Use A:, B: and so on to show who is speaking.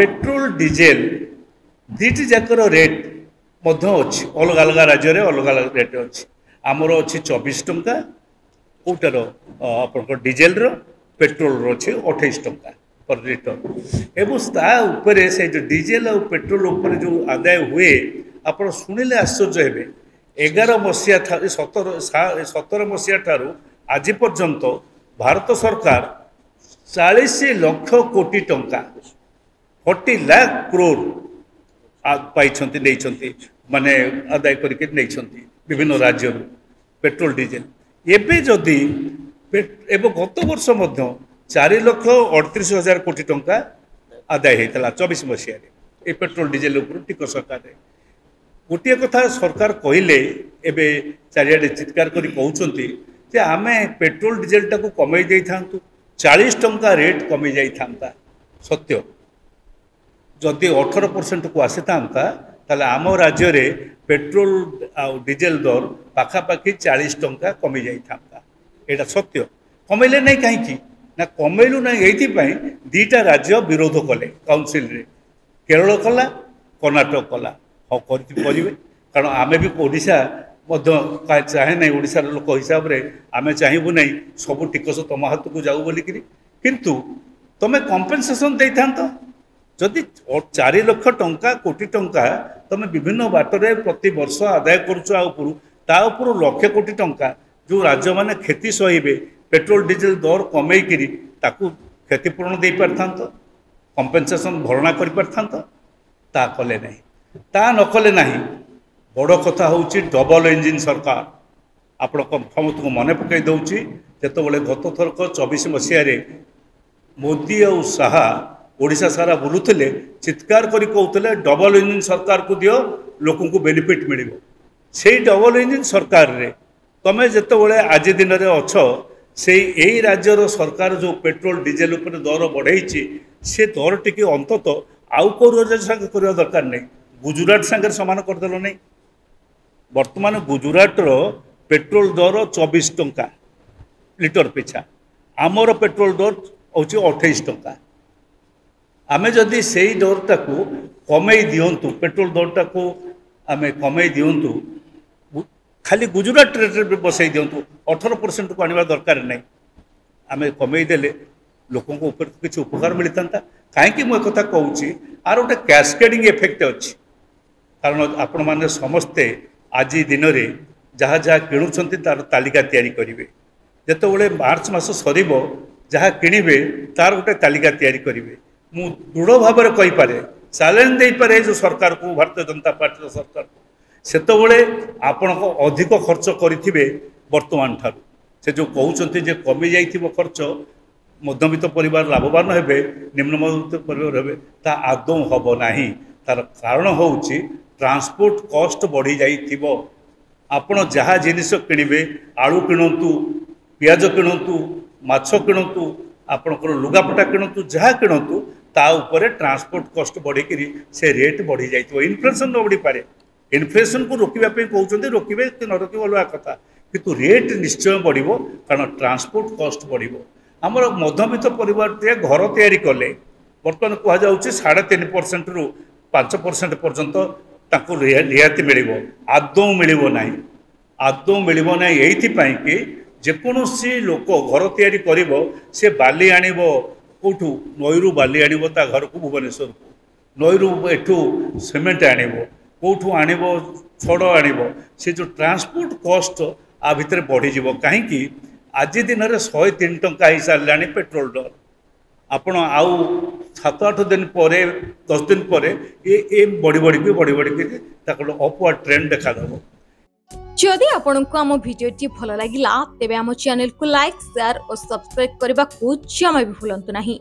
A: Petrol diesel दीटी जाकर rate अच्छी अलग अलग राज्य में अलग अलग रेट अच्छी आमर अच्छी 24 टंका कौटार आप डीजेल पेट्रोल अच्छे 28 टंका पर लिटर एवं से जो डीजेल और पेट्रोल उपर जो आदाय हुए आप शुणिले आश्चर्य हे 11 मसीहा 17 मसीहा ठारू आज पर्यंत भारत सरकार 40 लाख कोटी टंका 40 लाख करोड़ पाई माने आदाय करके विभिन्न राज्य पेट्रोल डीजेल एवं जदि गत वर्ष 4,38,000 कोटी टंका आदाय होता 24 मसीह ये पेट्रोल डीजेल टिकस सरकार गोटे कथा सरकार कहले एबे चारियाडे चित्कार करी कहउछंती जे आमे पेट्रोल डीजेल टाको कमई देई थांतु 40 टंका रेट कमी जाई थांता सत्य जदि 18% को आसी थांता ताले आम राज्य रे पेट्रोल आ डीजेल दर पाखापाखि 40 टंका कमी जाई थांता एटा सत्य कमैले नहीं कहीं ना कमैलु ना एथि पई दीटा राज्य विरोध कले काउंसिल रे केरल कला कर्नाटक कला हाँ करेंगे कारण आमे भी ओडिशा चाहे ना ओडिशार लोक हिसाब से आमे चाहबू नहीं सब टिकस तुम हाथ को जाऊ बोलिकी किंतु तुम कंपेनसेशन दे था जदि 4 लाख टंका कोटी टंका तुम विभिन्न बाटरे प्रति वर्ष आदाय करुपर लक्ष कोटी टंका जो राज्य मैंने क्षति सहे पेट्रोल डीजेल दर कमेकरी क्षतिपूरण दे पारता कंपेनसेशन भरणा कर पारता ता कले नहीं ता नकले नहीं बड़ कथा हूँ डबल इंजिन सरकार आपण समस्त को मन पकई दूसरी जिते गत थरक 24 मसीह मोदी और शाह ओडिशा सारा बुलूले चित्कार करी कहते डबल इंजिन सरकार को दियो लोक को बेनिफिट मिल से डबल इंजिन सरकार रे तमें जिते आज दिन में अच्छ से यही राज्यर सरकार जो पेट्रोल डीजेल उपर दर बढ़ई से दर टी अंतत आउ कौ राज्य संगे करवा दरकार नहीं गुजरात संगे सामान करदेल नहीं वर्तमान गुजरात पेट्रोल दर 24 टंका लिटर पिछा आमर पेट्रोल दर हूँ 28 टंका आमे जदि से दरटा को कमई दिंतु पेट्रोल दरटा को आमे कमई दिंतु खाली गुजरात रेट बसई दिंतु 18% को आने दरकार नहीं आमे कमई देले लोकों को ऊपर किसी उपकार मिलता कहीं मुझे कथा कहूँ आर गोटे कैस्केडिंग इफेक्ट अच्छी कारण आपण मैंने समस्ते आज दिन में जहाँ जहाँ किणुंट तार तालिका तैयारी करेंगे जिते मार्च मास सर जहाँ किणवे तार गोटे तालिका तैयारी करेंगे मु दृढ़ भाव में कहीपे चैलेंज दे पारे जो सरकार को भारतीय जनता पार्टी सरकार को सेतबले आपण को अधिक खर्च करेंगे वर्तमान ठारू से जो कहते जे कमी जाइथिबो खर्च मध्यवित्त परिवार लाभवान हेबे निम्न मध्यवित्त परिवार हेबे ता आदौ हबो नाही तार कारण होउची ट्रांसपोर्ट कॉस्ट बढ़ी जाइथिबो आपण जहाँ जिनिस किणवे आलू किणतु पियाज किणतु माछ किणतु आपणकर लुगापटा किणतु जहाँ किणतु ता उपरे ट्रांसपोर्ट कॉस्ट बढ़ी से रेट बढ़ी जाइथिबो इन्फ्लेशन न बढ़ी पारे इन्फ्लेशन को रोकवा कहते रोकवे कि न रोक अलग कथा किंतु रेट निश्चय बढ़ो कारण ट्रांसपोर्ट कॉस्ट बढ़ो आमर मध्यवित्त परिवार घर तैयारी कले बर्तमान कहुच्छे 3.5% रु 5% पर्यंत रियायती मिल आदौ मिल ना यही कि जेकोसी लोक घर तैयारी कर से बाली आण कौटू नईरू बाली आण घर को भुवनेश्वर को नईरू एठू सीमेंट आण कौटू आण छड़ आण से जो ट्रांसपोर्ट कॉस्ट आ भितर बढ़ीज कहीं आज दिन में 103 टंका हो सारे पेट्रोल डर आपण आउ 7-8 दिन पर 10 दिन पर ये बढ़ी अपवर्ड ट्रेंड देखा दब
B: जदि आपंक आम भिडी भल लगा तेब आम चैनल को लाइक शेयर और सब्सक्राइब करने को जमा भी भूलु नहीं।